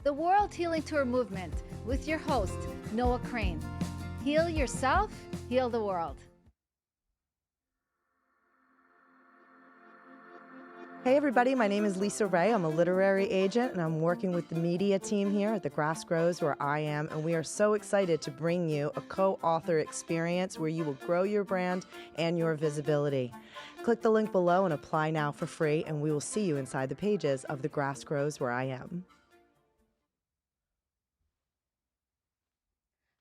the World Healing Tour movement with your host, Noah Crane. Heal yourself, heal the world. Hey everybody, my name is Lisa Ray. I'm a literary agent and I'm working with the media team here at The Grass Grows where I am, and we are so excited to bring you a co-author experience where you will grow your brand and your visibility. Click the link below and apply now for free, and we will see you inside the pages of The Grass Grows where I am.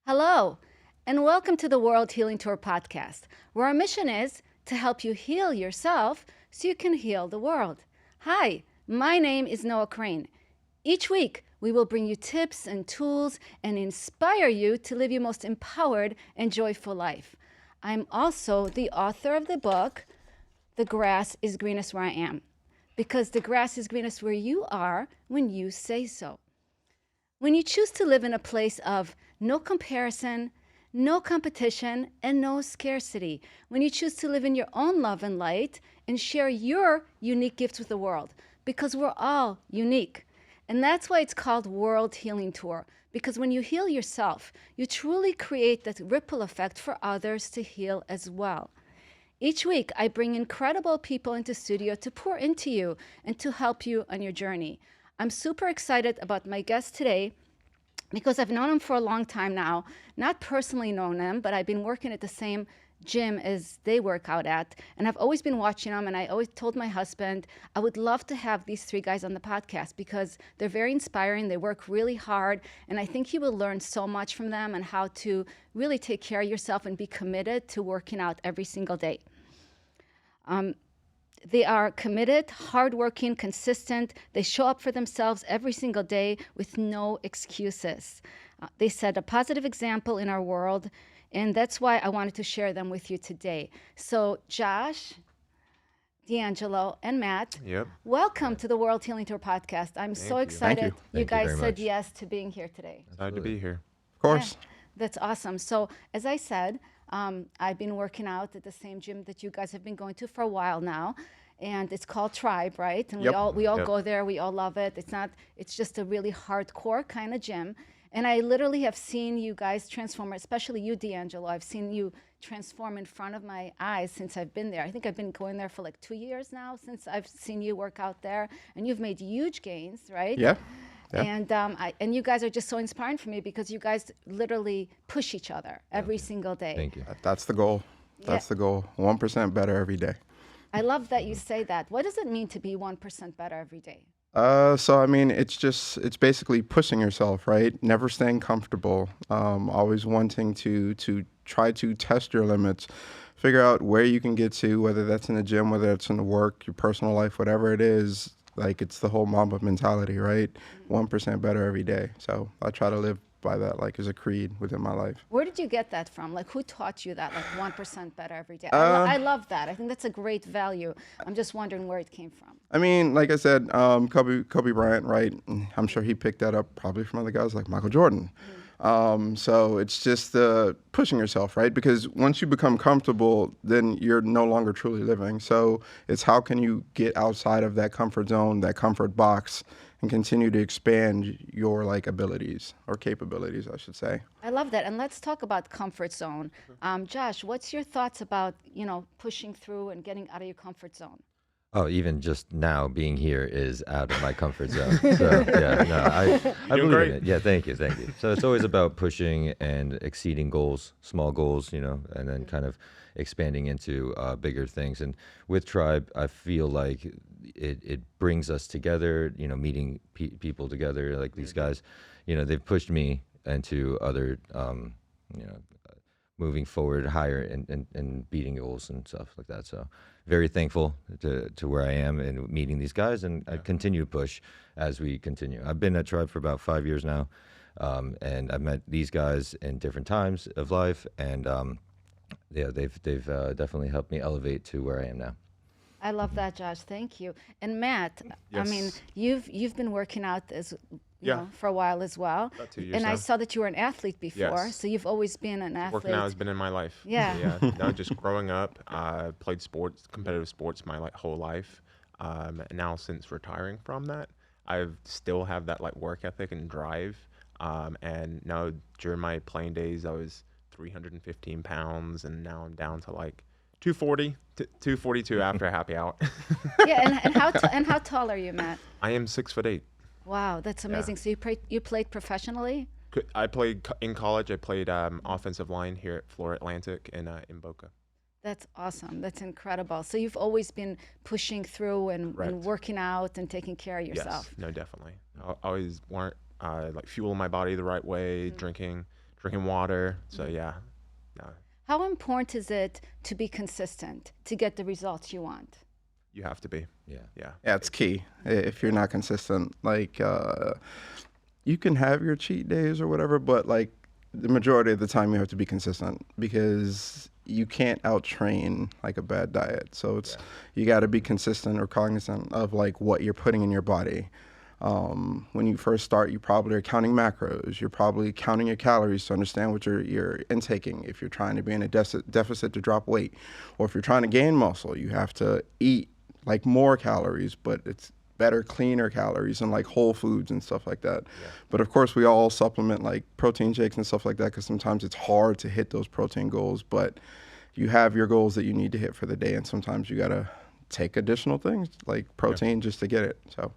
Hello, and welcome to the World Healing Tour podcast, where our mission is to help you heal yourself so you can heal the world. Hi, my name is Noah Crane. Each week, we will bring you tips and tools and inspire you to live your most empowered and joyful life. I'm also the author of the book, The Grass is Greenest Where I Am, because the grass is greenest where you are when you say so. When you choose to live in a place of no comparison, no competition, and no scarcity, when you choose to live in your own love and light and share your unique gifts with the world, because we're all unique. And that's why it's called World Healing Tour, because when you heal yourself, you truly create that ripple effect for others to heal as well. Each week, I bring incredible people into studio to pour into you and to help you on your journey. I'm super excited about my guest today, because I've known him for a long time now, not personally known him, but I've been working at the same gym as they work out at, and I've always been watching them, and I always told my husband, I would love to have these three guys on the podcast because they're very inspiring, they work really hard, and I think you will learn so much from them and how to really take care of yourself and be committed to working out every single day. They are committed, hardworking, consistent. They show up for themselves every single day with no excuses. They set a positive example in our world, and that's why I wanted to share them with you today. So Josh, DeAngelo, and Matt, welcome to the World Healing Tour podcast. I'm so excited you guys said yes to being here today. Glad to be here. Of course. Yeah, that's awesome. So as I said, I've been working out at the same gym that you guys have been going to for a while now, and it's called Tribe, right? And we all go there. We all love it. It's just a really hardcore kind of gym. And I literally have seen you guys transform, especially you, DeAngelo. I've seen you transform in front of my eyes since I've been there. I think I've been going there for like 2 years now since I've seen you work out there, and you've made huge gains, right? Yeah. And you guys are just so inspiring for me because you guys literally push each other every single day. Thank you. That's the goal. That's the goal. 1% better every day. I love that you say that. What does it mean to be 1% better every day? So I mean, it's basically pushing yourself, right? Never staying comfortable. Always wanting to try to test your limits, figure out where you can get to, whether that's in the gym, whether it's in the work, your personal life, whatever it is. Like, it's the whole Mamba mentality, right? 1% better every day. So I try to live by that, like, as a creed within my life. Where did you get that from? Like, who taught you that, like 1% better every day? I love that. I think that's a great value. I'm just wondering where it came from. I mean, like I said, Kobe Bryant, right? I'm sure he picked that up probably from other guys like Michael Jordan. So it's just pushing yourself, right? Because once you become comfortable, then you're no longer truly living. So it's how can you get outside of that comfort zone, that comfort box, and continue to expand your abilities or capabilities, I should say. I love that. And let's talk about comfort zone. Josh, what's your thoughts about, pushing through and getting out of your comfort zone? Oh, even just now being here is out of my comfort zone. So yeah, no, I believe in it. Yeah, thank you. So it's always about pushing and exceeding goals, small goals, and then kind of expanding into bigger things. And with Tribe, I feel like it brings us together. Meeting people together, like these guys. They've pushed me into other, moving forward higher and beating goals and stuff like that. So very thankful to where I am and meeting these guys, and I continue to push as we continue. I've been at Tribe for about 5 years now, and I've met these guys in different times of life, and they've definitely helped me elevate to where I am now. I love that, Josh. Thank you. And Matt, Yes. I mean, you've been working out as for a while as well. About 2 years and now. I saw that you were an athlete before, Yes. so you've always been an athlete. Working out has been in my life. Yeah. No, just growing up, played sports, competitive sports my whole life. And now since retiring from that, I still have that like work ethic and drive. And now during my playing days, I was 315 pounds, and now I'm down to like 240, 242 after a happy hour. Yeah, and how tall are you, Matt? I am 6'8". Wow, that's amazing. So you played professionally? I played in college. I played offensive line here at Florida Atlantic in Boca. That's awesome. That's incredible. So you've always been pushing through and working out and taking care of yourself. Yes, no, definitely. I always want like fuel my body the right way, drinking water. So yeah, no. How important is it to be consistent to get the results you want? You have to be. Yeah. Yeah. Yeah, it's key. If you're not consistent, like you can have your cheat days or whatever, but like the majority of the time you have to be consistent because you can't out-train like a bad diet. So it's you got to be consistent or cognizant of like what you're putting in your body. When you first start, you probably are counting macros. You're probably counting your calories to understand what you're intaking. If you're trying to be in a deficit to drop weight, or if you're trying to gain muscle, you have to eat like more calories, but it's better, cleaner calories and like whole foods and stuff like that. Yeah. But of course, we all supplement like protein shakes and stuff like that because sometimes it's hard to hit those protein goals. But you have your goals that you need to hit for the day, and sometimes you gotta take additional things like protein just to get it. So.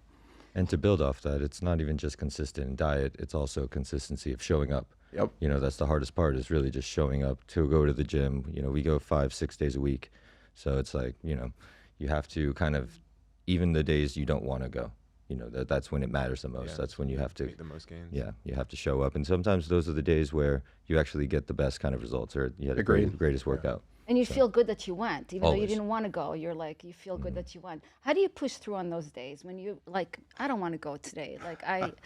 And to build off that, it's not even just consistent in diet, it's also consistency of showing up. Yep. You know, that's the hardest part, is really just showing up to go to the gym. You know, we go 5-6 days a week. So it's like, you know, you have to kind of, even the days you don't want to go, you know, that's when it matters the most. That's when you have to make the most gains. Yeah, you have to show up. And sometimes those are the days where you actually get the best kind of results, or you had the greatest workout. And you feel good that you went, even though you Always. didn't want to go. You're like, you feel good that you went. How do you push through on those days when you like, I don't want to go today? Like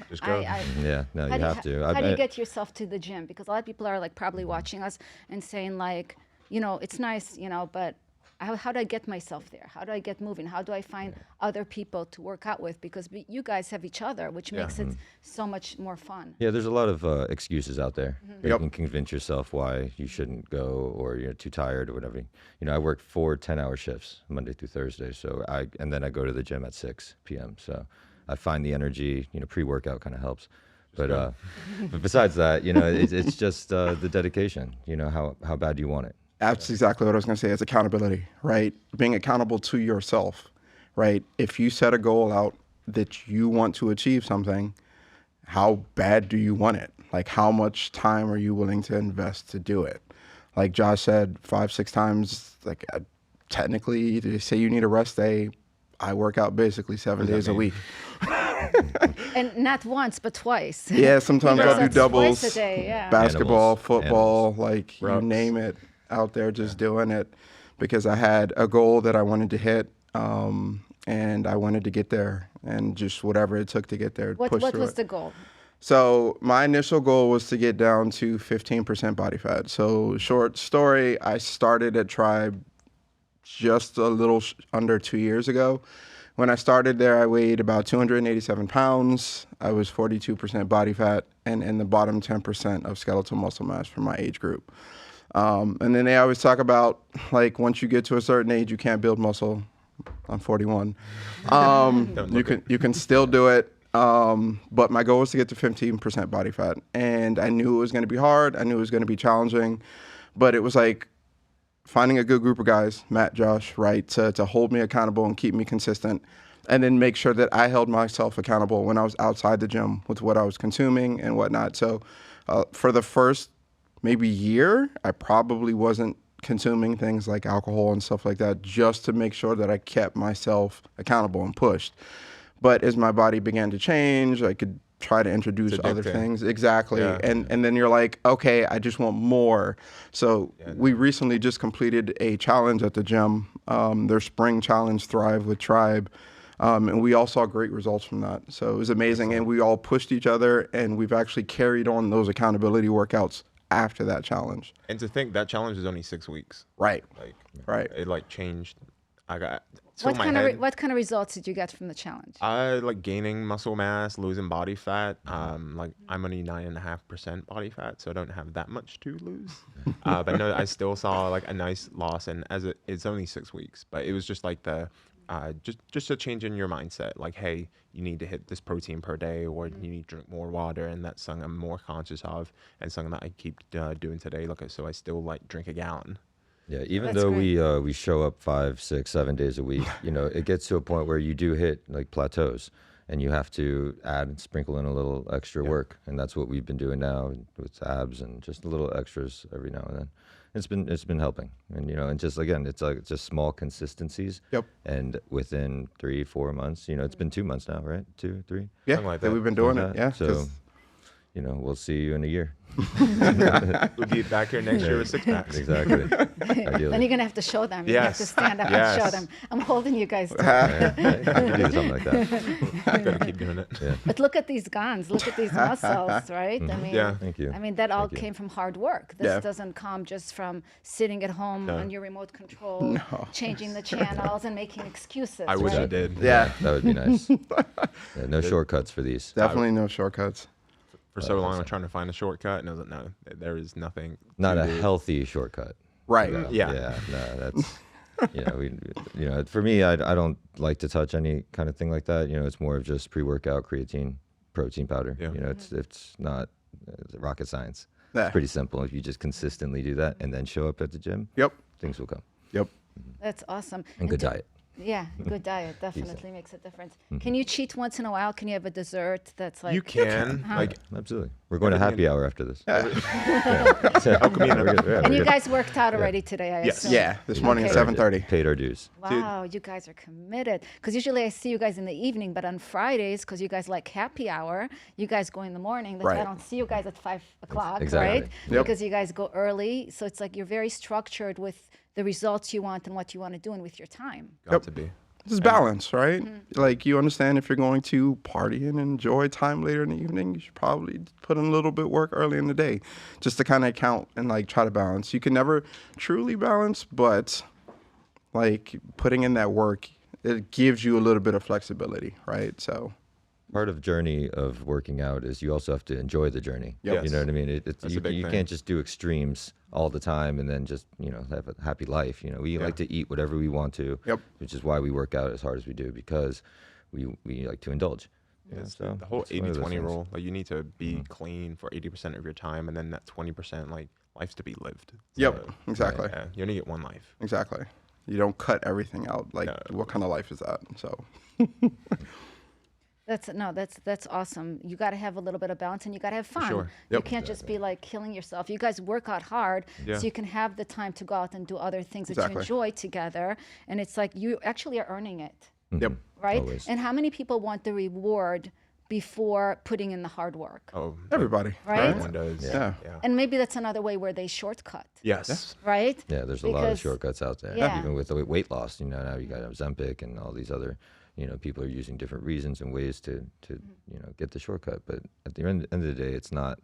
Just go. Yeah, no, you have to. How do you get yourself to the gym? Because a lot of people are like probably watching us and saying like, you know, it's nice, you know, but how do I get myself there? How do I get moving? How do I find other people to work out with? Because you guys have each other, which makes it so much more fun. Yeah, there's a lot of excuses out there. You can convince yourself why you shouldn't go, or you're too tired or whatever. You know, I work 4 10-hour shifts Monday through Thursday, and then I go to the gym at 6 p.m. So I find the energy. You know, pre-workout kind of helps. But besides that, you know, it's just the dedication. You know, how bad do you want it? That's exactly what I was going to say. It's accountability, right? Being accountable to yourself, right? If you set a goal out that you want to achieve something, how bad do you want it? Like, how much time are you willing to invest to do it? Like Josh said, 5-6 times, like technically, they say you need a rest day. I work out basically 7 days a week. And not once, but twice. Yeah, sometimes I'll do doubles. Twice a day, yeah. Basketball, Animals. football, like you name it. Out there just doing it because I had a goal that I wanted to hit, and I wanted to get there, and just whatever it took to get there. What was the goal? So my initial goal was to get down to 15% body fat. So short story, I started at Tribe just a little under 2 years ago. When I started there, I weighed about 287 pounds. I was 42% body fat and in the bottom 10% of skeletal muscle mass for my age group. And then they always talk about, like, once you get to a certain age, you can't build muscle. I'm 41. You can still do it. But my goal was to get to 15% body fat. And I knew it was going to be hard. I knew it was going to be challenging. But it was like finding a good group of guys, Matt, Josh, right, to hold me accountable and keep me consistent. And then make sure that I held myself accountable when I was outside the gym with what I was consuming and whatnot. So for the first maybe year, I probably wasn't consuming things like alcohol and stuff like that, just to make sure that I kept myself accountable and pushed. But as my body began to change, I could try to introduce other things. Exactly. Yeah. And then you're like, okay, I just want more. So we recently just completed a challenge at the gym, their spring challenge, Thrive with Tribe. And we all saw great results from that. So it was amazing. And we all pushed each other, and we've actually carried on those accountability workouts after that challenge. And to think that challenge is only 6 weeks. Right. Like, right. It like changed. I got What kind of results did you get from the challenge? I like gaining muscle mass, losing body fat. Like I'm only 9.5% body fat, so I don't have that much to lose. But no, I still saw like a nice loss, and it's only 6 weeks, but it was just like just a change in your mindset. Like, hey, you need to hit this protein per day, or you need to drink more water, and that's something I'm more conscious of, and something that I keep doing today. Like, so I still like drink a gallon. Yeah, even That's though great. we show up 5, 6, 7 days a week, it gets to a point where you do hit like plateaus, and you have to add and sprinkle in a little extra work, and that's what we've been doing now with abs and just a little extras every now and then. It's been helping, and just again, it's like just small consistencies. Yep. And within 3, 4 months, it's been 2 months now, right? 2, 3. Yeah, Something like that that. we've been doing Like it. that. Yeah. So, 'cause- we'll see you in a year. We'll be back here next year with 6 packs. Exactly. Then Ideally. you're gonna have to show them. You have to Yes. stand up and show Yes. them. I'm holding you guys. Yeah, I can do something like that. Gotta keep doing it. Yeah. But look at these guns. Look at these muscles, right? I mean, Yeah. Thank you. I mean, that all Thank you. came from hard work. This Yeah. doesn't come just from sitting at home No. on your remote control, changing the channels and making excuses. I wish I right? did. Yeah. That would be nice. Yeah, no shortcuts for these. Definitely no shortcuts. For so long, I was trying to find a shortcut, and I was like, no, there is nothing. Not to a do. healthy shortcut. Right. Yeah. Yeah. No, that's. For me, I don't like to touch any kind of thing like that. It's more of just pre-workout creatine, protein powder. Yeah. It's not rocket science. Yeah. It's pretty simple. If you just consistently do that and then show up at the gym, Yep. things will come. Yep. That's awesome. And good to- diet. Yeah, good diet definitely makes a difference. Can you cheat once in a while? Can you have a dessert that's like You can. Like, Absolutely. We're going to happy hour after this. how come you We're good. Yeah, And we're you good. guys worked out already today, I Yes. assume. Yeah. This morning at Okay. 7:30. Paid our dues. Wow, you guys are committed. Because usually I see you guys in the evening, but on Fridays, because you guys like happy hour, you guys go in the morning. That's why I Right. don't see you guys at 5 o'clock, Exactly. right? Yep. Because you guys go early. So it's like you're very structured with the results you want and what you want to do and with your time. got to be. This is balance, right? Like you understand if you're going to party and enjoy time later in the evening, you should probably put in a little bit of work early in the day just to kind of count and like try to balance. You can never truly balance, but like putting in that work, it gives you a little bit of flexibility, right? So Part of journey of working out is you also have to enjoy the journey. Yep. You know what I mean? That's You a big thing. can't just do extremes all the time and then just have a happy life. We like to eat whatever we want to. Yep. Which is why we work out as hard as we do, because we like to indulge. Yeah, So the whole it's one of those 80-20 things. rule. Like, you need to be clean for 80% of your time, and then that 20%, like, life's to be lived. Yep, So, exactly. Yeah, you only get one life. exactly. You don't cut everything out. Like No. what kind of life is that? So That's awesome. You got to have a little bit of balance and you got to have fun. sure. You Yep. can't just be like killing yourself. You guys work out hard Yeah. so you can have the time to go out and do other things that Exactly. you enjoy together. And it's like you actually are earning it, yep. right? Always. And how many people want the reward before putting in the hard work? Oh, Everybody. Right? everyone does. Yeah. And maybe that's another way where they shortcut, Yes. right? Yeah, there's a lot of Because- shortcuts out there. Yeah. Even with the weight loss, now you got Ozempic and all these other, people are using different reasons and ways to get the shortcut. But at the end of the day, it's not,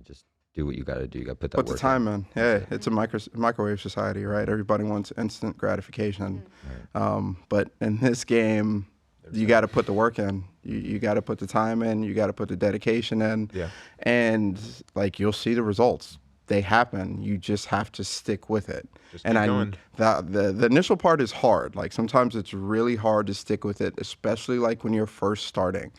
just do what you got to do. You got to put that Put the work time in. Yeah, it's a microwave society, right? Everybody wants instant gratification. But in this game, you got to put the work in. You got to put the time in. You got to put the dedication in. Yeah. And like you'll see the results. They happen. You just have to stick with it. Just and keep going. the initial part is hard. Like sometimes it's really hard to stick with it, especially like when you're first starting.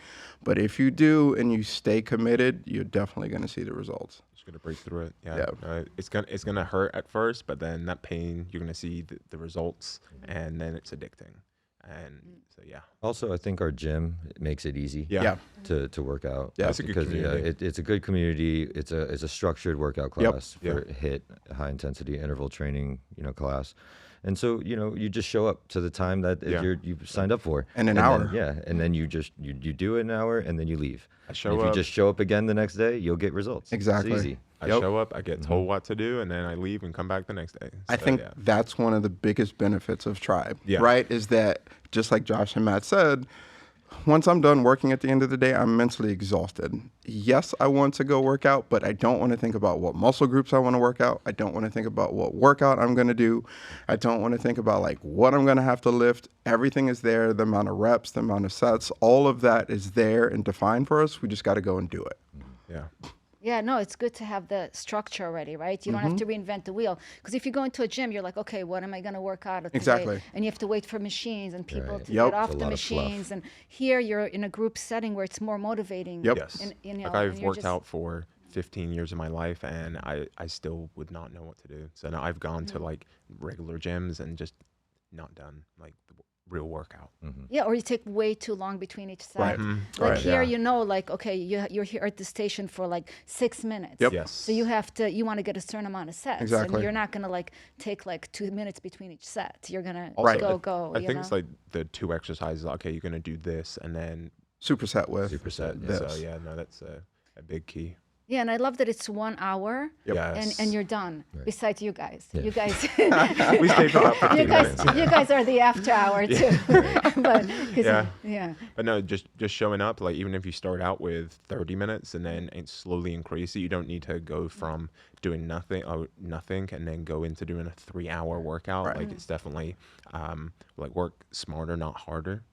But if you do and you stay committed, you're definitely going to see the results. Just gonna break through it. Yeah. Yeah. It's gonna hurt at first, but then that pain, you're gonna see the results, and then it's addicting. And so yeah. Also, I think our gym makes it easy. Yeah. To work out. Yeah. It's a good because community. it's a good community. It's a structured workout Yep. class Yeah. for HIIT, high intensity interval training, class. And so, you just show up to the time that Yeah. you signed up for. In an And hour. then, yeah. And then you do it an hour and then you leave. I show And if up. you just show up again the next day, you'll get results. Exactly. It's easy. I Yep. show up, I get told what to do, and then I leave and come back the next day. I So, think yeah. that's one of the biggest benefits of Tribe, Yeah. right? Is that just like Josh and Matt said, once I'm done working at the end of the day, I'm mentally exhausted. Yes, I want to go work out, but I don't want to think about what muscle groups I want to work out. I don't want to think about what workout I'm going to do. I don't want to think about like what I'm going to have to lift. Everything is there, the amount of reps, the amount of sets, all of that is there and defined for us. We just got to go and do it. Yeah. Yeah, no, it's good to have the structure already, right? You don't have to reinvent the wheel. Because if you go into a gym, you're like, okay, what am I going to work out today? Exactly. And you have to wait for machines and people Right. to Yep. get off It's a the lot of fluff. machines. And here you're in a group setting where it's more motivating. Yep. Yes. And, you know, Like I've and you're worked just- out for 15 years of my life, and I still would not know what to do. So now I've gone to like regular gyms and just not done like the real workout. Yeah, or you take way too long between each set. Right. Like Right. here, Yeah. you know, like, okay, you're here at the station for like 6 minutes. Yep. Yes. So you want to get a certain amount of sets. Exactly. And you're not going to like take like 2 minutes between each set. You're going to Right. go. I you think it's know? like the 2 exercises. Okay, you're gonna do this and then Superset with Superset, this. So yeah, no, that's a big key. Yeah, and I love that it's 1 hour Yes. and you're done. Besides you guys. You guys we stayed for about 15 minutes. you guys are the after hour too. but 'cause- Yeah. yeah. But no, just showing up. Like even if you start out with 30 minutes and then slowly increase it, you don't need to go from doing nothing and then go into doing a 3-hour workout. Right. Like it's definitely like work smarter, not harder.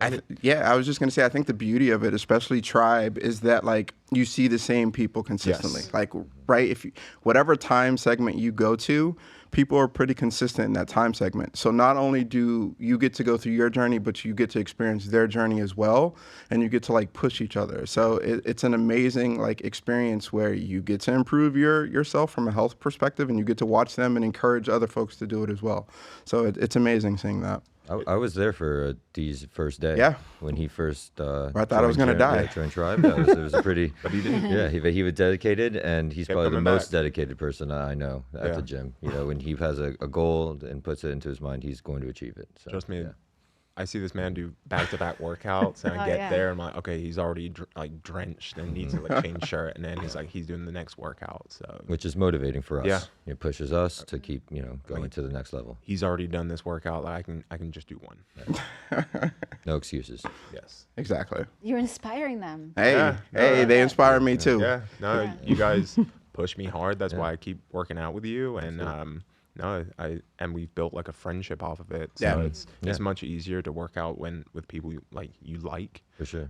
I was just gonna say, I think the beauty of it, especially Tribe, is that like you see the same people consistently. Yes. Like, right, if you, whatever time segment you go to, people are pretty consistent in that time segment. So not only do you get to go through your journey, but you get to experience their journey as well, and you get to like push each other. So it's an amazing like experience where you get to improve yourself from a health perspective, and you get to watch them and encourage other folks to do it as well. So it's amazing seeing that. I was there for Dee's first day. Yeah. When he first. I thought I was gonna die. Joined Tribe. It was a pretty. But he didn't. Yeah, he was dedicated, and he's Kept probably the coming most back. dedicated person I know at the Yeah. gym. You know, when he has a goal and puts it into his mind, he's going to achieve it. So, Trust me. yeah. I see this man do back-to-back workouts, and I Oh, get yeah. there. I'm like, okay, he's already like drenched and needs to like change shirt, and then he's like, he's doing the next workout. So Which is motivating for us. Yeah. It pushes us to keep going Like- to the next level. he's already done this workout. Like, I can just do one. No excuses. Yes. Exactly. You're inspiring them. Hey, Yeah. hey, they inspire me too. Yeah. No, Yeah. you guys push me hard. That's Yeah. why I keep working out with you, and no, and we've built like a friendship off of it. So Yeah. it's Yeah. much easier to work out with people you like, For sure.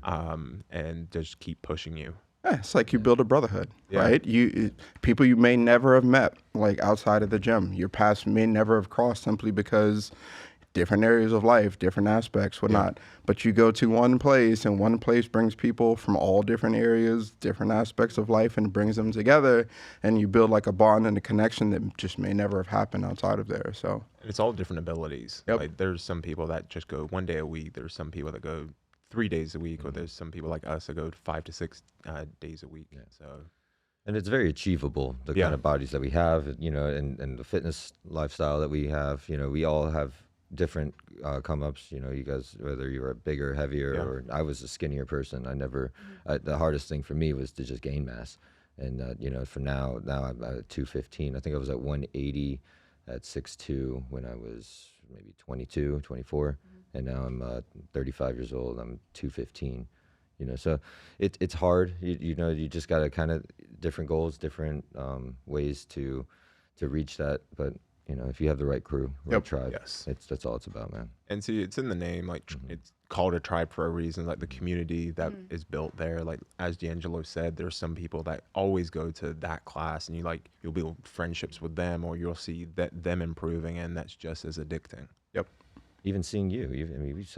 and just keep pushing you. Yeah, it's like you build a brotherhood, Yeah. right? People you may never have met, like outside of the gym. Your paths may never have crossed simply because different areas of life, different aspects, whatnot. But you go to one place, and one place brings people from all different areas, different aspects of life, and brings them together, and you build like a bond and a connection that just may never have happened outside of there. So And it's all different abilities. Yep. Like there's some people that just go 1 day a week. There's some people that go 3 days a week, or there's some people like us that go 5 to 6 days a week. So And it's very achievable, the Yeah. kind of bodies that we have, and the fitness lifestyle that we have. We all have different come-ups. You guys, whether you're bigger, heavier, Yeah. or I was a skinnier person. I never, the hardest thing for me was to just gain mass. And, for now I'm at 215. I think I was at 180 at 6'2" when I was maybe 22, 24. And now I'm 35 years old. I'm 215. So it's hard. You just got to kind of different goals, different ways to reach that. But if you have the right crew, right Yep. tribe, Yes. that's all it's about, man. and see, it's in the name. Like it's called a tribe for a reason. Like the community that is built there. Like as DeAngelo said, there's some people that always go to that class, and you'll build friendships with them, or you'll see them improving, and that's just as addicting. Yep, Even seeing you,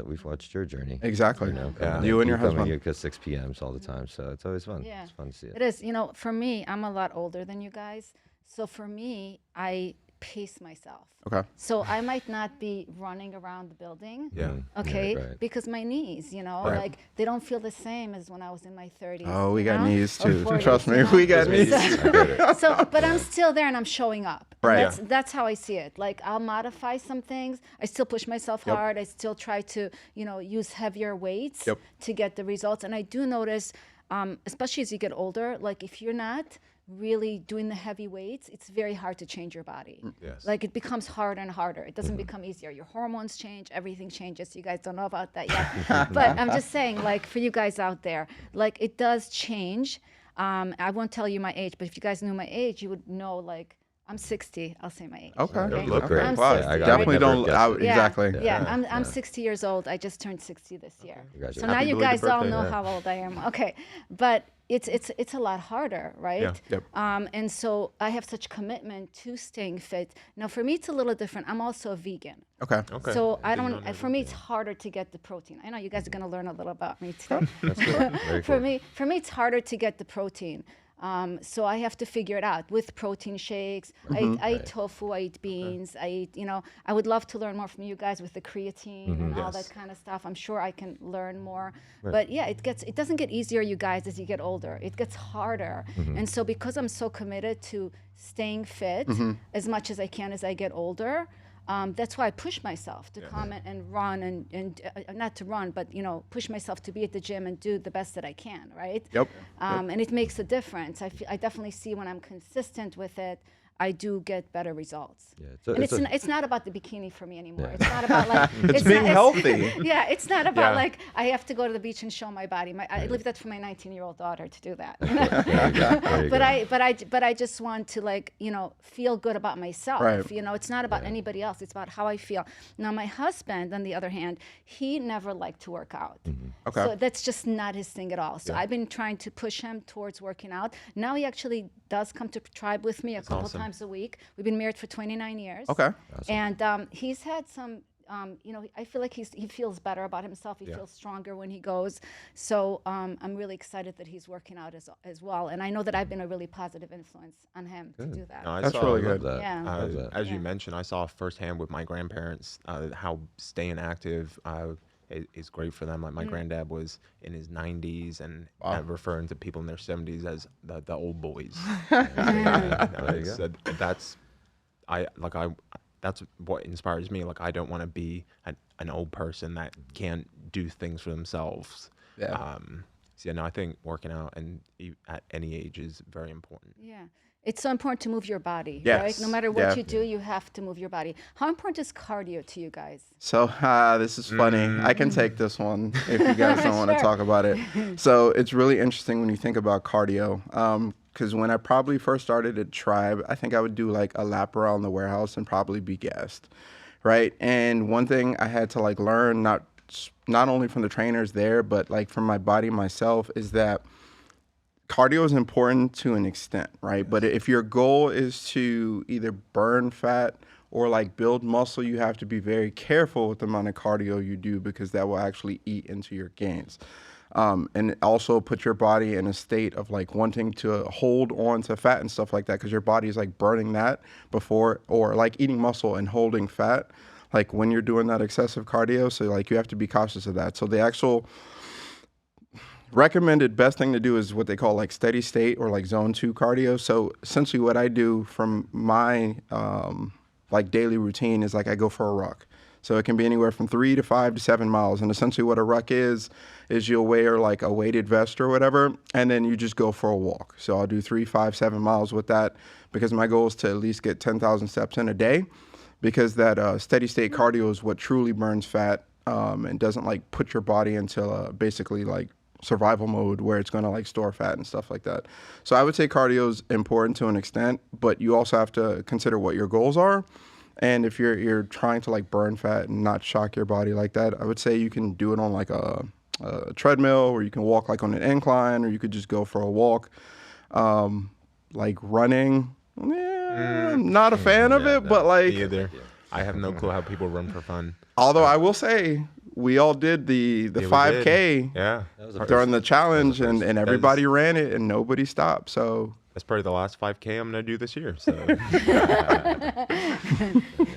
we've watched your journey. exactly. Yeah. coming You in- and your coming husband. here at 6 p.m.s all the time, so it's always fun. Yeah. It's fun to see it. It is. For me, I'm a lot older than you guys. So for me, I pace myself. Okay. So I might not be running around the building. Yeah. Okay. right. Because my knees, Right. like they don't feel the same as when I was in my 30s. Oh, we you got know? knees Or too. 40s, Trust me, you know? we got knees. So, but I'm still there and I'm showing up. And Right. That's how I see it. Like I'll modify some things. I still push myself Yep. hard. I still try to, use heavier weights Yep. to get the results. And I do notice, especially as you get older, like if you're not really doing the heavy weights, it's very hard to change your body. Yes. Like it becomes harder and harder. It doesn't become easier. Your hormones change, everything changes. You guys don't know about that yet. But I'm just saying, like for you guys out there, like it does change. I won't tell you my age, but if you guys knew my age, you would know like I'm 60. I'll say my age. Okay. You look great. I'm Wow. 60. Definitely never don't. guess it. Exactly. Yeah, I'm 60 years old. I just turned 60 this year. Congratulations. So now Happy you belated guys all birthday. know Yeah. how old I am. Okay, but it's a lot harder, right? Yeah. Yep. And so I have such commitment to staying fit. Now for me, it's a little different. I'm also a vegan. Okay. Okay. So I did don't. not know For that. me, it's harder to get the protein. I know you guys are going to learn a little about me today. That's good. Very for cool. me, it's harder to get the protein. So I have to figure it out with protein shakes. I eat tofu. I eat beans. I eat. I would love to learn more from you guys with the creatine and all that Yes. kind of stuff. I'm sure I can learn more. But yeah, it doesn't get easier, you guys, as you get older. It gets harder. And so because I'm so committed to staying fit as much as I can as I get older. That's why I push myself to come and run and not to run, but push myself to be at the gym and do the best that I can, right? Yep. And it makes a difference. I definitely see when I'm consistent with it, I do get better results. Yeah, And it's not about the bikini for me anymore. It's not about like It's being healthy. Yeah, it's not about Yeah. like I have to go to the beach and show my body. I leave that for my 19-year-old daughter to do that. There you go. But I just want to feel good about myself. Right. It's not about anybody else. It's about how I feel. Now my husband, on the other hand, he never liked to work out. Okay. So that's just not his thing at all. So I've been trying to push him towards working out. Now he actually does come to Tribe with me a couple awesome. times a week. We've been married for 29 years. Okay. And he's had some. I feel like he feels better about himself. He feels stronger when he goes. So I'm really excited that he's working out as well. And I know that I've been a really positive influence on him to do that. No, I That's saw- really I love good. that. Yeah. I love that. As you mentioned, I saw firsthand with my grandparents how staying active is great for them. Like my granddad was in his 90s and referring to people in their 70s as the old boys. That's what inspires me. Like I don't want to be an old person that can't do things for themselves. Yeah. I think working out at any age is very important. Yeah. It's so important to move your body, Yes. right? No matter what Yeah. you do, you have to move your body. How important is cardio to you guys? So this is funny. I can take this one if you guys don't want to talk about it. So it's really interesting when you think about cardio. Because when I probably first started at Tribe, I think I would do like a lap around the warehouse and probably be gassed, right? And one thing I had to learn, not only from the trainers there, but from my body myself, is that cardio is important to an extent, right? But if your goal is to either burn fat or build muscle, you have to be very careful with the amount of cardio you do because that will actually eat into your gains. And also put your body in a state of wanting to hold on to fat and stuff like that because your body is burning that before, or eating muscle and holding fat, when you're doing that excessive cardio. So you have to be cautious of that. So the actual recommended best thing to do is what they call steady state or zone 2 cardio. So essentially what I do from my daily routine is I go for a ruck. So it can be anywhere from 3 to 5 to 7 miles. And essentially what a ruck is you'll wear a weighted vest or whatever, and then you just go for a walk. So I'll do 3, 5, 7 miles with that because my goal is to at least get 10,000 steps in a day because that steady state cardio is what truly burns fat and doesn't put your body into basically survival mode where it's going to store fat and stuff like that. So I would say cardio is important to an extent, but you also have to consider what your goals are. And if you're trying to burn fat and not shock your body like that, I would say you can do it on a treadmill, or you can walk on an incline, or you could just go for a walk. Running, I'm not a fan of it, but Me either. I have no clue how people run for fun. although I will say we all did the Yeah, we 5K did. Yeah. during the challenge, and everybody ran it and nobody stopped. So That's probably the last 5K I'm gonna do this year. So,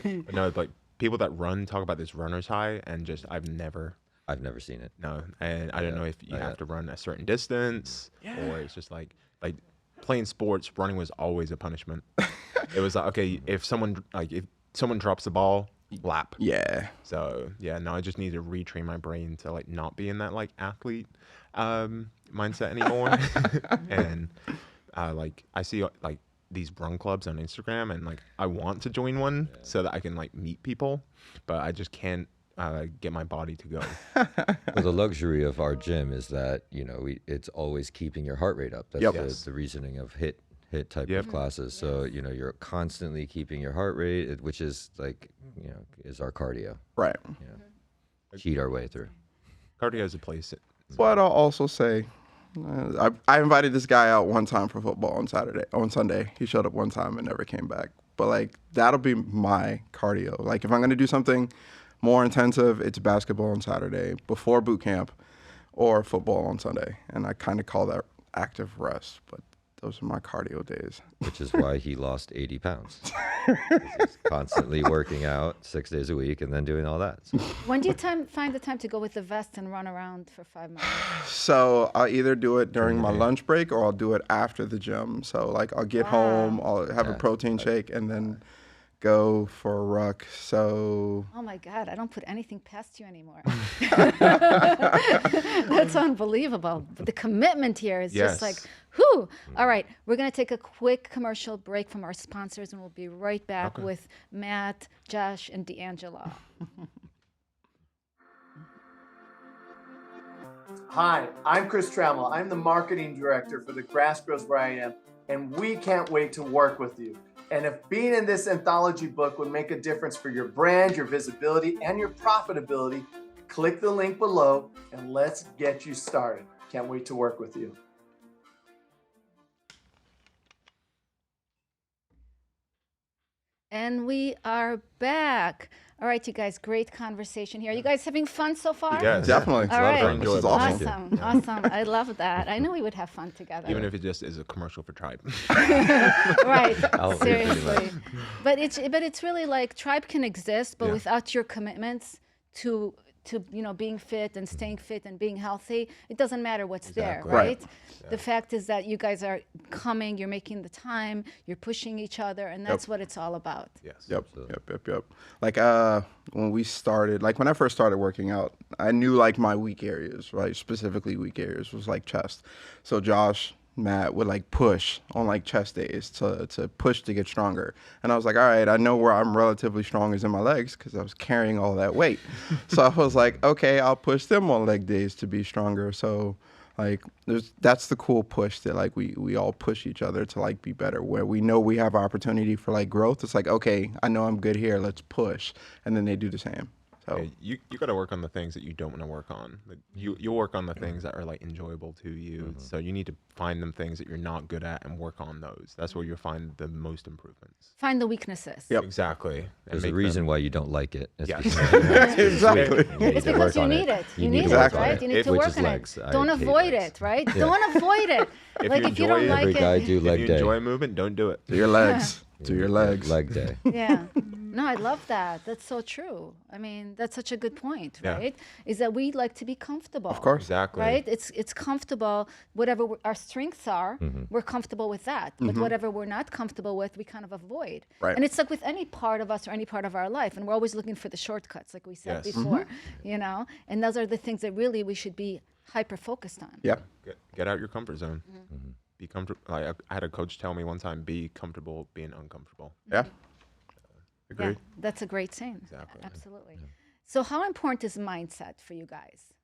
But no, people that run talk about this runner's high, and I've never seen it. no, and I don't know if you have to run a certain distance or it's just like playing sports. Running was always a punishment. It was okay if someone drops the ball, lap. yeah, So I just need to retrain my brain to not be in that athlete mindset anymore. And I see these run clubs on Instagram, and I want to join one so that I can meet people, but I just can't get my body to go. Well, the luxury of our gym is that it's always keeping your heart rate up. That's Yep. the reasoning of hit HIIT type of classes. So, you know, you're constantly keeping your heart rate, which is like, you know, is our cardio. Right. You know, cheat our way through. Cardio is a place. But I'll also say, I invited this guy out one time for football on Sunday. He showed up one time and never came back. But like, that'll be my cardio. Like if I'm going to do something more intensive, it's basketball on Saturday before boot camp or football on Sunday. And I kind of call that active rest, but those are my cardio days. Which is why he lost 80 pounds. He's constantly working out 6 days a week and then doing all that. So. When do you find the time to go with the vest and run around for 5 miles? So I'll either do it during my lunch break or I'll do it after the gym. So like I'll get home, I'll have a protein shake and then go for a ruck. So oh my God, I don't put anything past you anymore. That's unbelievable. The commitment here is just like, whew. All right, we're going to take a quick commercial break from our sponsors and we'll be right back with Matt, Josh, and DeAngelo. Hi, I'm Chris Trammell. I'm the marketing director for The Grass Grows Where I Am, and we can't wait to work with you. And if being in this anthology book would make a difference for your brand, your visibility, and your profitability, click the link below and let's get you started. Can't wait to work with you. And we are back. All right, you guys, great conversation here. Are you guys having fun so far? Yes. definitely. All right. This is awesome. Awesome. I love that. I know we would have fun together. Even if it just is a commercial for Tribe. Right. I'll Seriously. But it's really like Tribe can exist, but Yeah. without your commitments to you know, being fit and staying fit and being healthy, it doesn't matter what's there, Exactly. right? Right. The fact is that you guys are coming, you're making the time, you're pushing each other, and that's what it's all about. Yes. Yep. Like when we started, like when I first started working out, I knew like my weak areas, right? Specifically weak areas was like chest. So Josh, Matt would like push on like chest days to push to get stronger. And I was like, all right, I know where I'm relatively strong is in my legs because I was carrying all that weight. So I was like, okay, I'll push them on leg days to be stronger. So like that's the cool push that like we all push each other to like be better, where we know we have opportunity for like growth. It's like, okay, I know I'm good here, let's push. And then they do the same. So Yeah, you got to work on the things that you don't want to work on. Like you'll work on the things that are like enjoyable to you. So you need to find them things that you're not good at and work on those. That's where you'll find the most improvements. Find the weaknesses. Yep. Exactly. And There's a make reason them- why you don't like it. It's Yes. because Exactly. It's because you need it. You need it, Exactly. right? You need to Which work is on legs. it. I Don't hate avoid legs. it, right? Don't avoid it. If Like you if you don't enjoy it, like Every guy it. do If leg you day. enjoy a movement, don't do it. do your legs. Do your legs. Leg day. Yeah. No, I love that. That's so true. I mean, that's such a good point, Yeah. right? Is that we like to be comfortable. Of course. Exactly. Right? It's comfortable. Whatever our strengths are, we're comfortable with that. But whatever we're not comfortable with, we kind of avoid. Right. And it's like with any part of us or any part of our life. And we're always looking for the shortcuts, like we said Yes. before, you know? And those are the things that really we should be hyper focused on. Yeah. Get out your comfort zone. Be comfortable. Like I had a coach tell me one time, be comfortable being uncomfortable. Yeah. Yeah, Agreed. that's a great saying. Exactly. Absolutely. So how important is mindset for you guys?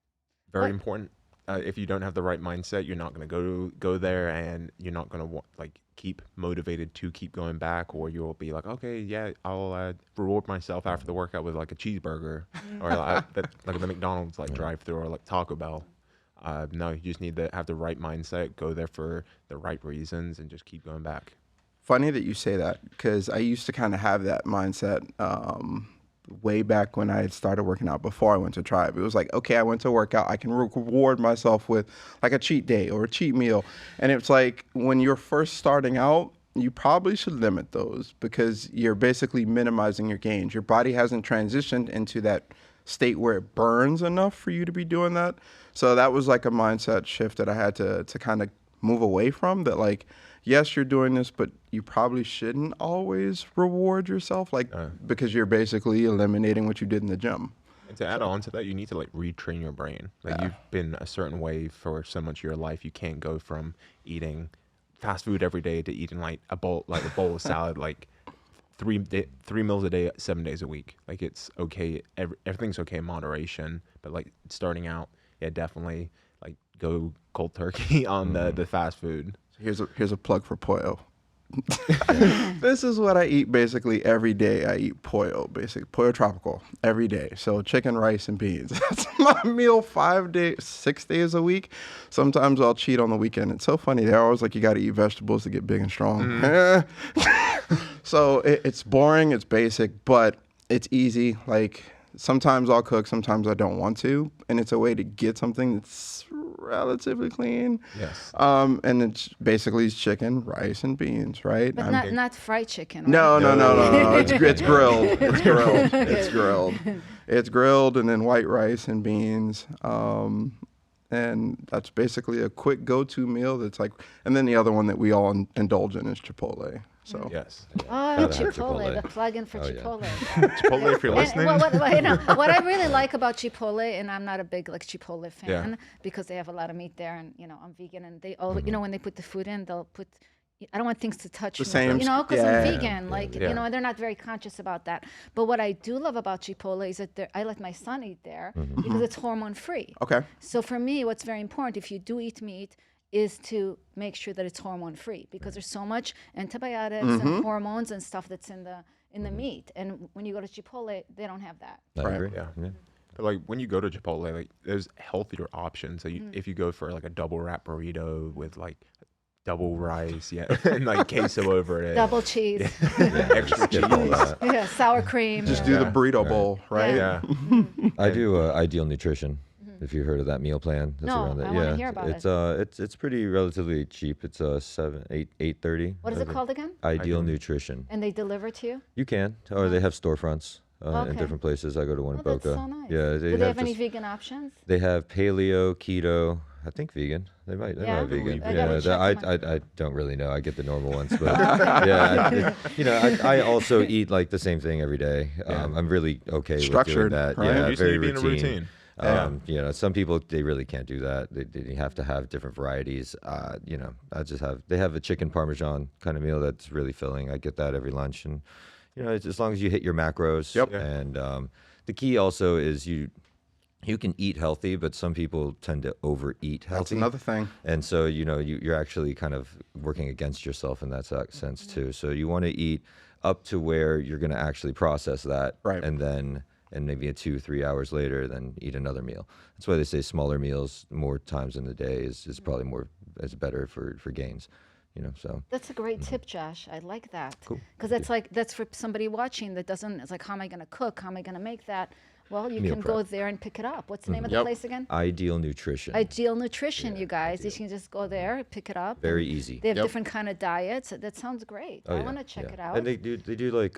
Very What- important. If you don't have the right mindset, you're not going to go there, and you're not going to like keep motivated to keep going back, or you'll be like, okay, yeah, I'll reward myself after the workout with like a cheeseburger, or like the McDonald's like drive-through, or like Taco Bell. No, you just need to have the right mindset, go there for the right reasons, and just keep going back. Funny that you say that because I used to kind of have that mindset way back when I had started working out before I went to Tribe. It was like, okay, I went to work out. I can reward myself with like a cheat day or a cheat meal. And it's like when you're first starting out, you probably should limit those because you're basically minimizing your gains. Your body hasn't transitioned into that state where it burns enough for you to be doing that. So that was like a mindset shift that I had to kind of move away from, that like, yes, you're doing this, but you probably shouldn't always reward yourself, like because you're basically eliminating what you did in the gym. And to add on to that, you need to like retrain your brain. Like you've been a certain way for so much of your life, you can't go from eating fast food every day to eating like a bowl of salad, like three meals a day, 7 days a week. Like it's okay. Everything's okay in moderation, but like starting out, yeah, definitely like go cold turkey on the fast food. Here's a plug for Pollo. This is what I eat basically every day. I eat pollo tropical every day. So chicken, rice, and beans. That's my meal 6 days a week. Sometimes I'll cheat on the weekend. It's so funny. They're always like, you got to eat vegetables to get big and strong. So it's boring, it's basic, but it's easy. Like sometimes I'll cook, sometimes I don't want to. And it's a way to get something that's relatively clean. Yes. And it's basically chicken, rice, and beans, right? But not fried chicken, right? No. It's grilled. It's grilled. It's grilled. It's grilled, and then white rice and beans. And that's basically a quick go-to meal. That's like, and then the other one that we all indulge in is Chipotle. So Yes. Oh, Gotta have Chipotle, Chipotle. the plug-in for Oh, yeah. Chipotle. Chipotle, if you're And listening. what I really like about Chipotle, and I'm not a big Chipotle fan Yeah. because they have a lot of meat there, and I'm vegan, and they all when they put the food in, they'll put. I don't want things to touch The me, same because yeah. I'm vegan. Yeah. They're not very conscious about that. But what I do love about Chipotle is that I let my son eat there because it's hormone free. okay. So for me, what's very important if you do eat meat is to make sure that it's hormone free because there's so much antibiotics and hormones and stuff that's in the meat. And when you go to Chipotle, they don't have that. I Right. agree. Yeah. But like when you go to Chipotle, like there's healthier options. So if you go for like a double wrap burrito with like double rice, and like queso over it, Double cheese, extra cheese. Skip all that. yeah, sour cream. Just do the burrito bowl, right? Yeah. I do Ideal Nutrition. If you heard of that meal plan, that's No, around that. I wanna hear about it's pretty relatively cheap. It's $8.30. What is it called again? Ideal Nutrition. And they deliver to you? You can, or they have storefronts Okay. in different places. I go to one in Oh, that's Boca. so nice. Yeah, Do they have any just- vegan options? They have paleo, keto. I think vegan. They might Yeah? have vegan. I gotta Yeah, check them I don't really know. I get the normal ones, but yeah, I also eat like the same thing every day. I'm really okay with doing Structured, that. right? Yeah, You just need very to be in a routine. routine. Some people they really can't do that. They have to have different varieties. They have a chicken parmesan kind of meal that's really filling. I get that every lunch, and it's, as long as you hit your macros. Yep. And the key also is you can eat healthy, but some people tend to overeat healthy. That's another thing. And so, you're actually kind of working against yourself in that sense too. So you want to eat up to where you're going to actually process that. Right. And then, and maybe 2-3 hours later, then eat another meal. That's why they say smaller meals more times in the day is probably is better for gains. So That's a great tip, Josh. I like that. Cool. Because that's for somebody watching that doesn't, it's like, how am I going to cook? How am I going to make that? Well, you Meal can prep. go there and pick it up. What's the name of the Yep. place again? Ideal Nutrition. Ideal Nutrition, you guys. You can just go there, pick it up. Very and easy. They have Yep. different kind of diets. That sounds great. Oh, I yeah, want to check yeah. it out. And they do like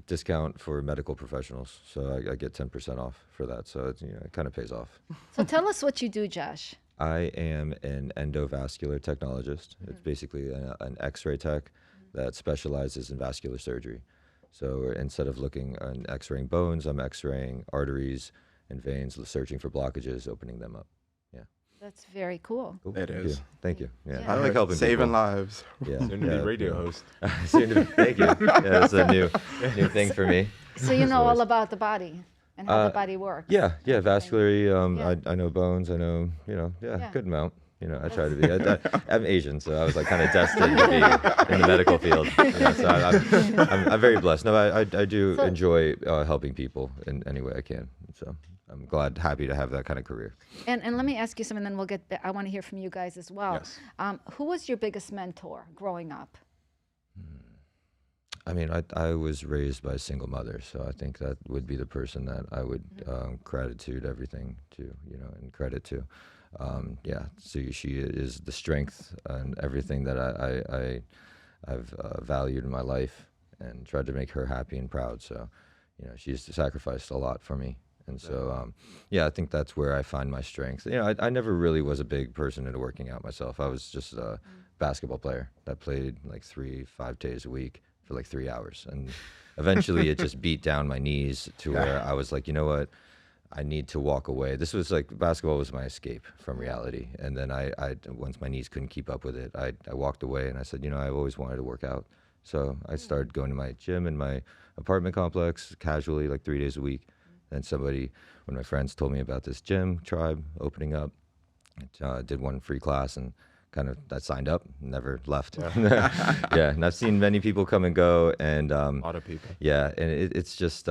discount for medical professionals, so I get 10% off for that. So it kind of pays off. So tell us what you do, Josh. I am an endovascular technologist. It's basically an X-ray tech that specializes in vascular surgery. So instead of looking and X-raying bones, I'm X-raying arteries and veins, searching for blockages, opening them up. Yeah. That's very cool. Cool. It Thank is. you. Thank you. Yeah. Yeah. I like helping Saving people. lives. Yeah. Soon to be radio host. Soon to be. Thank you. Yeah, that's a new thing for me. So you know always- all about the body and how the body works. Yeah, vascularly. Yeah. I know bones. I know, Yeah. good amount. I try to be. I'm Asian, so I was like kind of destined to be in the medical field. So I'm very blessed. No, I do So- enjoy helping people in any way I can. So I'm happy to have that kind of career. And let me ask you something, then we'll get back. I want to hear from you guys as well. Yes. Who was your biggest mentor growing up? I mean, I was raised by a single mother, so I think that would be the person that I would gratitude everything to, and credit to. So she is the strength and everything that I've valued in my life and tried to make her happy and proud. So, she's sacrificed a lot for me. And so, I think that's where I find my strength. I never really was a big person into working out myself. I was just a basketball player that played like 5 days a week for like 3 hours. And eventually it just beat down my knees to where I was like, you know what? I need to walk away. This was like, basketball was my escape from reality. And then I once my knees couldn't keep up with it, I walked away and I said, I've always wanted to work out. So I started going to my gym in my apartment complex casually, like 3 days a week. And one of my friends told me about this gym tribe opening up. I did one free class and I signed up, never left. Yeah, and I've seen many people come and go, and A lot of people. yeah, and it's just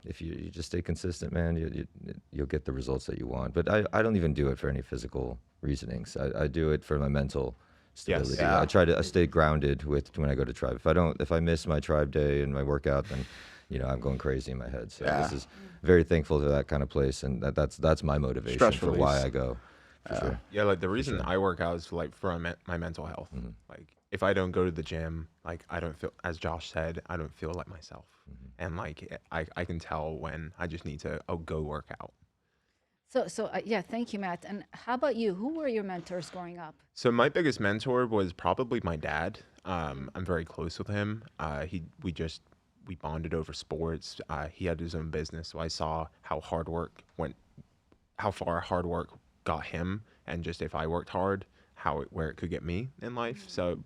if you just stay consistent, man, you'll get the results that you want. But I don't even do it for any physical reasonings. I do it for my mental stability. Yeah. I stay grounded when I go to tribe. If I miss my tribe day and my workout, then I'm going crazy in my head. So this is very thankful to that kind of place, and that's my motivation Stress for why release. I go. For sure. Yeah, like the reason I work out is like for my mental health. Like if I don't go to the gym, like I don't feel, as Josh said, I don't feel like myself. And like I can tell when I just need to go work out. So yeah, thank you, Matt. And how about you? Who were your mentors growing up? So my biggest mentor was probably my dad. I'm very close with him. We bonded over sports. He had his own business, so I saw how far hard work got him, and just if I worked hard, where it could get me in life. So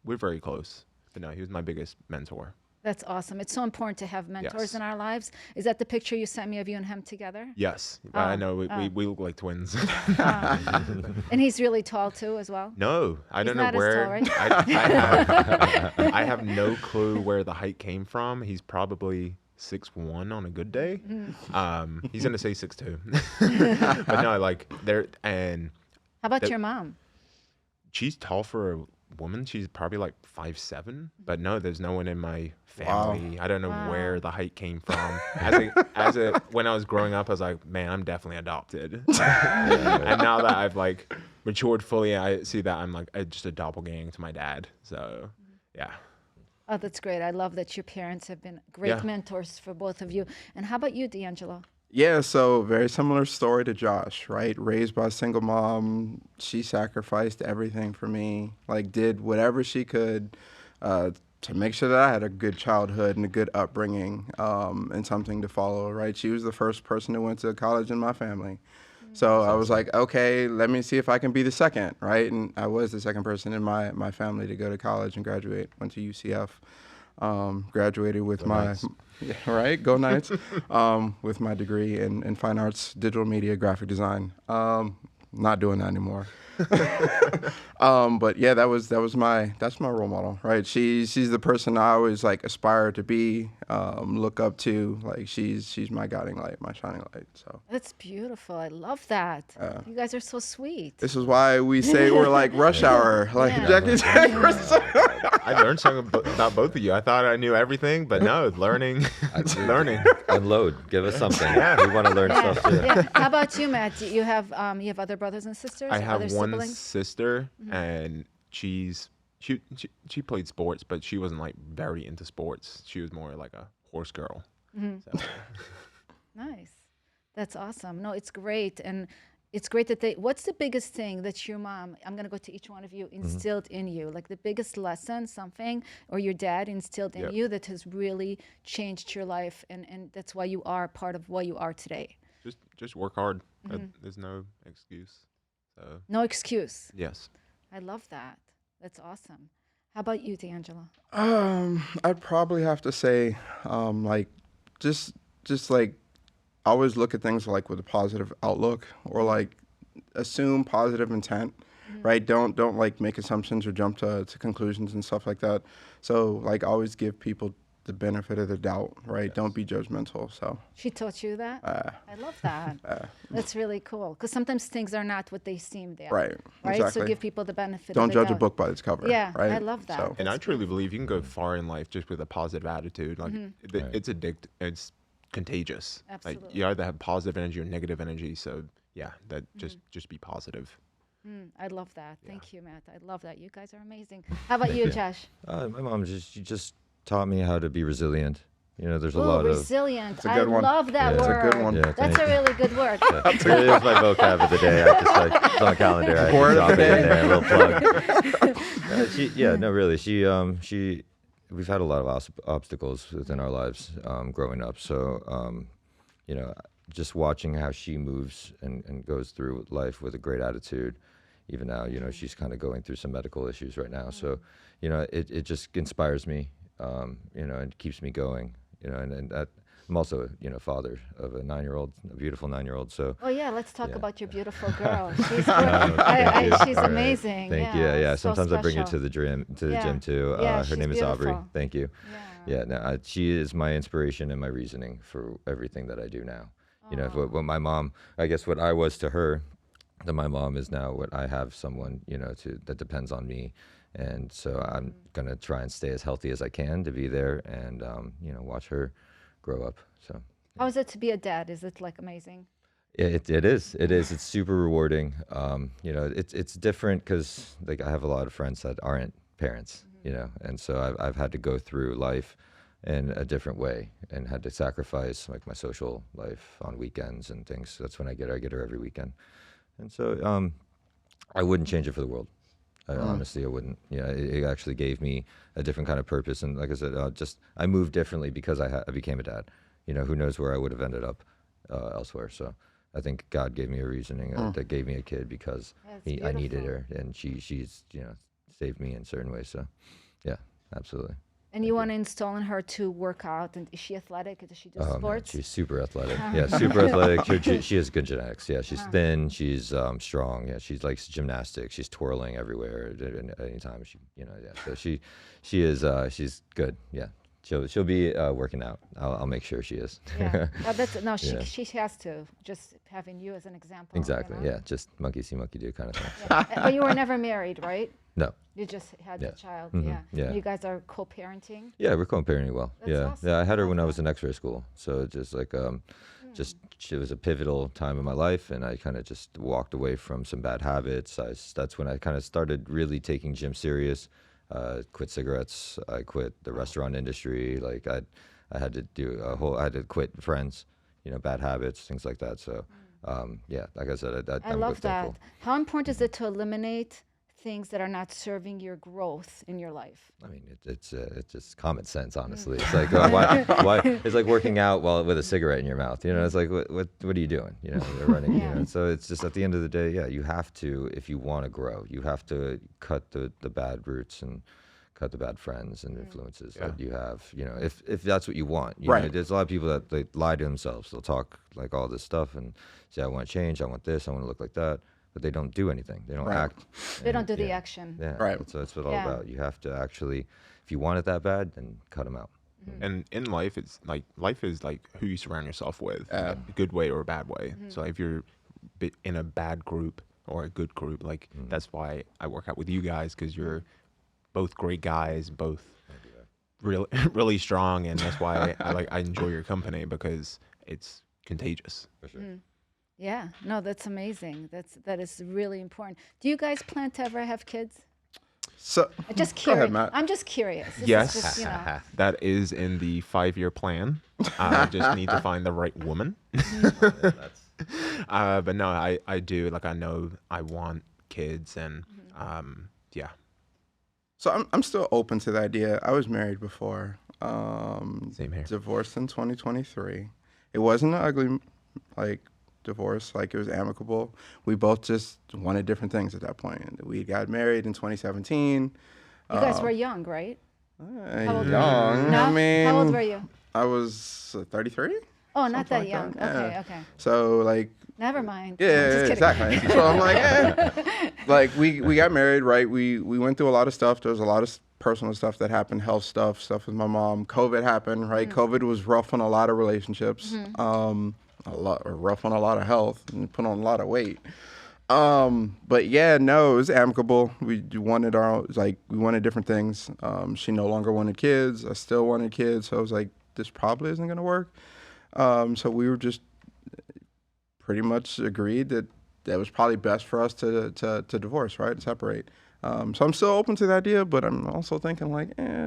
we're very close. But no, he was my biggest mentor. That's awesome. It's so important to have mentors Yes. in our lives. Is that the picture you sent me of you and him together? Yes, I know we look like twins. And he's really tall too, as well. No, I He's don't know not as where. tall, right? I have no clue where the height came from. He's probably 6'1" on a good day. He's gonna say 6'2", but no, like there. And How about your mom? she's tall for a woman. She's probably like 5'7", but no, there's no one in my family. I don't know where the height came from. When I was growing up, I was like, man, I'm definitely adopted. And now that I've like matured fully, I see that I'm like just a doppelganger to my dad. So yeah. Oh, that's great. I love that your parents have been great mentors for both of you. And how about you, DeAngelo? Yeah, so very similar story to Josh, right? Raised by a single mom. She sacrificed everything for me, like did whatever she could to make sure that I had a good childhood and a good upbringing and something to follow, right? She was the first person who went to college in my family. So I was like, okay, let me see if I can be the second, right? And I was the second person in my family to go to college and graduate. Went to UCF, graduated with right, go Knights, with my degree in fine arts, digital media, graphic design. Not doing that anymore. But yeah, that's my role model, right? She's the person I always like aspire to be, look up to. Like she's my guiding light, my shining light. So That's beautiful. I love that. You guys are so sweet. this is why we say we're like Rush Hour, like Jackie Jackson. I learned something about both of you. I thought I knew everything, but no, learning. Unload. Give us something. We want to learn stuff too. Yeah. How about you, Matt? Do you have other brothers and sisters? I have other one siblings? sister, and she played sports, but she wasn't like very into sports. She was more like a horse girl. So. Nice. That's awesome. No, it's great. And it's great that what's the biggest thing that your mom, I'm going to go to each one of you, instilled in you? Like the biggest lesson, something, or your dad instilled in you that has really changed your life, and that's why you are part of what you are today? Just work hard. There's no excuse. So. No excuse. Yes. I love that. That's awesome. How about you, DeAngelo? I'd probably have to say, like, just like, always look at things like with a positive outlook, or like assume positive intent, right? Don't like make assumptions or jump to conclusions and stuff like that. So like always give people the benefit of the doubt, right? Yes. Don't be judgmental. So She taught you that? I love that. That's really cool. Because sometimes things are not what they seem they are. right, Right? exactly. So give people the benefit Don't of the judge a doubt. book by its cover. Yeah, right? I love that. So, And I truly believe you can go far in life just with a positive attitude. Like it's it's contagious. Like Absolutely. you either have positive energy or negative energy. So yeah, that just be positive. I love that. Thank you, Matt. I love that. You guys are amazing. How about you, Josh? My mom just taught me how to be resilient. There's a Ooh, lot of. resilient. a I good one. love that Yeah. It's a word. good one. Yeah, That's a really good word. It is my vocab of the day. I just it's on a calendar. I Word drop of it the in day. there. A little plug. No, really. She. We've had a lot of obstacles within our lives growing up. So, just watching how she moves and goes through life with a great attitude. Even now, she's kind of going through some medical issues right now. So, it just inspires me. And keeps me going. And I'm also, father of a 9-year-old, a beautiful 9-year-old. So. Oh yeah, let's talk Yeah. about your beautiful girl. She's Thank she's you. All right. amazing. Thank you. yeah, Yeah. it's so Sometimes I bring her special. to the gym too. Yeah, Her she's name is Aubrey. beautiful. Thank you. Yeah. Yeah. No, she is my inspiration and my reasoning for everything that I do now. What my mom, I guess what I was to her, that my mom is now what I have someone, that depends on me. And so I'm going to try and stay as healthy as I can to be there and, watch her grow up. So. How is it to be a dad? Is it like amazing? It is. It's super rewarding. It's different because like I have a lot of friends that aren't parents, and so I've had to go through life in a different way and had to sacrifice like my social life on weekends and things. That's when I get her every weekend, and so I wouldn't change it for the world. Honestly, I wouldn't. It actually gave me a different kind of purpose, and like I said, I moved differently because I became a dad. Who knows where I would have ended up elsewhere. So I think God gave me a reasoning that gave me a kid because I needed her, and she's saved me in certain ways. So yeah, absolutely. And you want to install in her to work out. And is she athletic? Does she do Man, sports? she's super athletic. Yeah, super athletic. She has good genetics. Yeah, she's thin. She's strong. Yeah, she likes gymnastics. She's twirling everywhere at any time. Yeah. So she is. She's good. Yeah. She'll be working out. I'll make sure she is. Yeah. Well, she has to, just having you as an example. Exactly. Yeah. Just monkey see, monkey do kind of thing. Yeah. But you were never married, right? No. You just had the child. Mhm. Yeah. Yeah. You guys are co-parenting. Yeah, we're co-parenting well. That's awesome. Yeah. I had her when I was in X-ray school, so it just like it was a pivotal time in my life, and I kind of just walked away from some bad habits. That's when I kind of started really taking gym serious. Quit cigarettes. I quit the restaurant industry. Like I had to do I had to quit friends, bad habits, things like that. So, like I said, I I'm love that. thankful. How important is it to eliminate things that are not serving your growth in your life? I mean, it's just common sense, honestly. It's like why it's like working out with a cigarette in your mouth. It's like what are you doing? You're running. Yeah. So it's just at the end of the day, you have to, if you want to grow, you have to cut the bad roots and cut the bad friends and influences that you have. If that's what you want. Right. There's a lot of people that they lie to themselves. They'll talk like all this stuff and say, I want to change. I want this. I want to look like that. But they don't do anything. They don't act. They don't do the action. Yeah, Right. That's what it's all about. You have to actually, if you want it that bad, then cut them out. And in life, it's like life is like who you surround yourself with, in a good way or a bad way. So if you're in a bad group or a good group, like that's why I work out with you guys, because you're both great guys, both really really strong, and that's why I enjoy your company, because it's contagious. For sure. Yeah. No, that's amazing. That is really important. Do you guys plan to ever have kids? So Just go curious. ahead, Matt. I'm just curious. This is Yes, just, that is in the 5-year plan. I just need to find the right woman. But no, I do. Like, I know I want kids, and yeah. So I'm still open to the idea. I was married before. Same here. Divorced in 2023. It wasn't an ugly divorce. It was amicable. We both just wanted different things at that point. We got married in 2017. You guys were young, right? How old were you? Young. No? I mean, How old were you? I was 33. Oh, not that like young. that, Okay, yeah. okay. So Never mind. yeah, I'm just kidding. exactly. So I'm like, we got married, right? We went through a lot of stuff. There was a lot of personal stuff that happened, health stuff with my mom. COVID happened, right? COVID was rough on a lot of relationships. Rough on a lot of health, and put on a lot of weight. But yeah, no, it was amicable. We wanted we wanted different things. She no longer wanted kids. I still wanted kids. So I was like, this probably isn't going to work. So we were just pretty much agreed that was probably best for us to divorce, right? Separate. So I'm still open to the idea, but I'm also thinking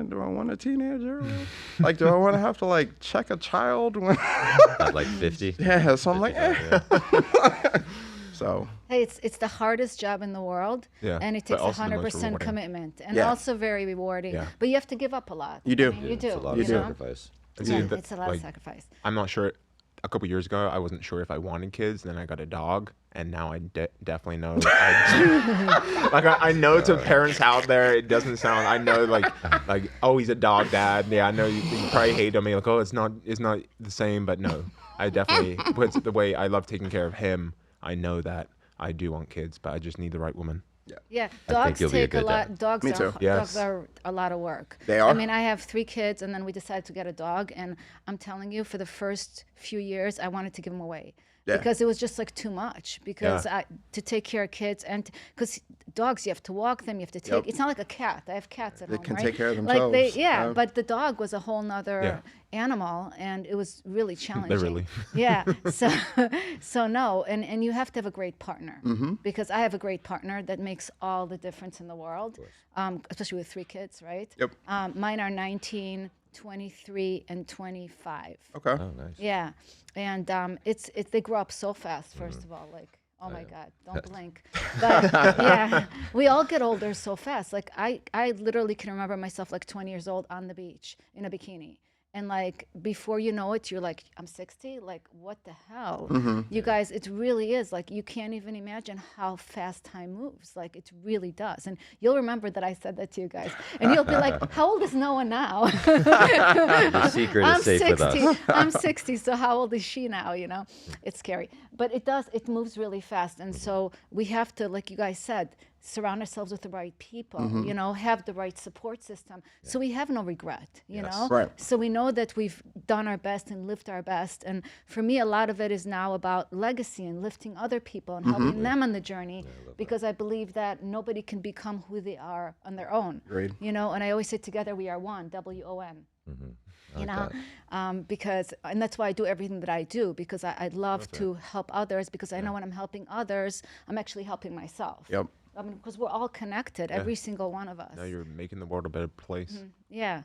do I want a teenager? Do I want to have to check a child when At 50? Yeah, so I'm 55, So Hey, it's the hardest job in the world, Yeah, and it but takes also the most 100% rewarding. commitment, and Yeah. also very rewarding. Yeah. But you have to give up a lot. You do. I mean, you do. It's a lot you of know? sacrifice. Yeah, See, it's a lot of sacrifice. I'm not sure a couple years ago, I wasn't sure if I wanted kids. Then I got a dog, and now I definitely know. I know to parents out there, it doesn't sound. I know like oh, he's a dog dad. Yeah, I know you probably hate on me. Like, oh, it's not the same. But no, I definitely. With the way I love taking care of him, I know that I do want kids, but I just need the right woman. Yeah, I dogs think you'll be a take a good lot. dad. Dogs Me are too. Yes. dogs are a lot of work. They are? I mean, I have 3 kids, and then we decided to get a dog. And I'm telling you, for the first few years, I wanted to give them away because it was just like too much. Because to take care of kids, and because dogs, you have to walk them, you have to take. It's not like a cat. I have cats at home. They can right? take care of Like themselves. but the dog was a whole nother animal, and it was really challenging. Literally. Yeah. So no, and you have to have a great partner because I have a great partner that makes all the difference in the world, especially with 3 kids, right? Yep. Mine are 19, 23, and 25. Okay. Oh, nice. Yeah, and it's they grow up so fast. First of all, like. Oh my God, don't blink. But yeah, we all get older so fast. Like I literally can remember myself like 20 years old on the beach in a bikini. And like before you know it, you're like, I'm 60. Like, what the hell? You guys, it really is like you can't even imagine how fast time moves. Like it really does. And you'll remember that I said that to you guys. And you'll be like, how old is Noah now? The secret I'm is safe 60. with us. I'm 60. So how old is she now? You know, it's scary. But it moves really fast. And so we have to, like you guys said, surround ourselves with the right people, you know, have the right support system. So we have no regret, you know? Right. So we know that we've done our best and lived our best. And for me, a lot of it is now about legacy and lifting other people and helping them on the journey because I believe that nobody can become who they are on their own. Agreed. You know, and I always say together we are one, WON. You know, because, and that's why I do everything that I do, because I love to help others, because I know when I'm helping others, I'm actually helping myself. Yep. I mean, because we're all connected, every single one of us. Now you're making the world a better place. Yeah.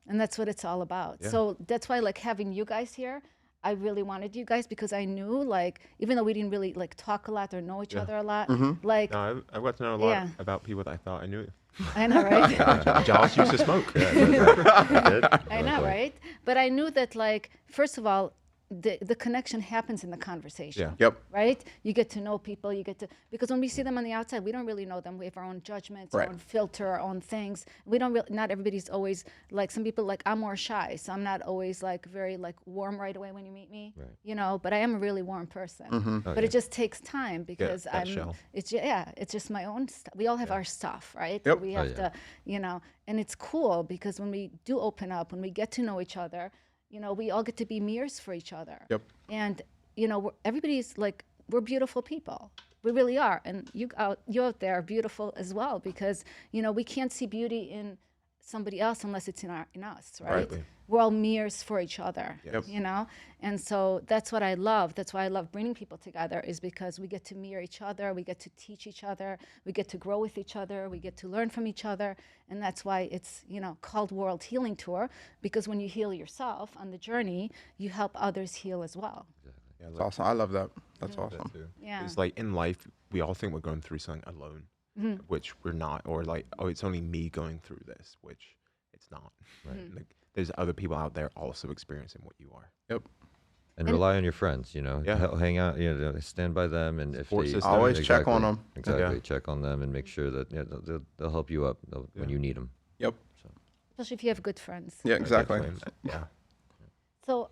And that's what it's all about. So that's why, like, having you guys here, I really wanted you guys because I knew, like, even though we didn't really, like, talk a lot or know each other a lot, like, No, I got to know a lot about people that I thought I knew. I know, right? Josh used to smoke. I know, right? But I knew that, like, first of all, the connection happens in the conversation. Yeah. Yep. Right? You get to know people, because when we see them on the outside, we don't really know them. We have our own judgments, our own filter, our own things. We don't really, not everybody's always, like some people, like I'm more shy, so I'm not always like very like warm right away when you meet me, you know, but I am a really warm person. But it just takes time because it's just my own stuff. We all have our stuff, right? Yep. We have to, you know, and it's cool because when we do open up, when we get to know each other, you know, we all get to be mirrors for each other. Yep. And, you know, everybody's like, we're beautiful people. We really are. And you out there are beautiful as well because, you know, we can't see beauty in somebody else unless it's in us, right? Rightly. We're all mirrors for each other, Yep. you know? And so that's what I love. That's why I love bringing people together is because we get to mirror each other. We get to teach each other. We get to grow with each other. We get to learn from each other. And that's why it's, you know, called World Healing Tour, because when you heal yourself on the journey, you help others heal as well. Yeah, That's awesome. I love that. That's awesome. Yeah. It's like in life, we all think we're going through something alone, which we're not, or like, oh, it's only me going through this, which it's not. Right? Like, there's other people out there also experiencing what you are. Yep. And rely on your friends, you know, Yeah. hang out, you know, stand by them, and if Support they system. Always check on them. Exactly, Yeah. check on them and make sure that they'll help you up when you need them. Yep. Especially if you have good friends. Yeah, exactly. Definitely. Yeah. So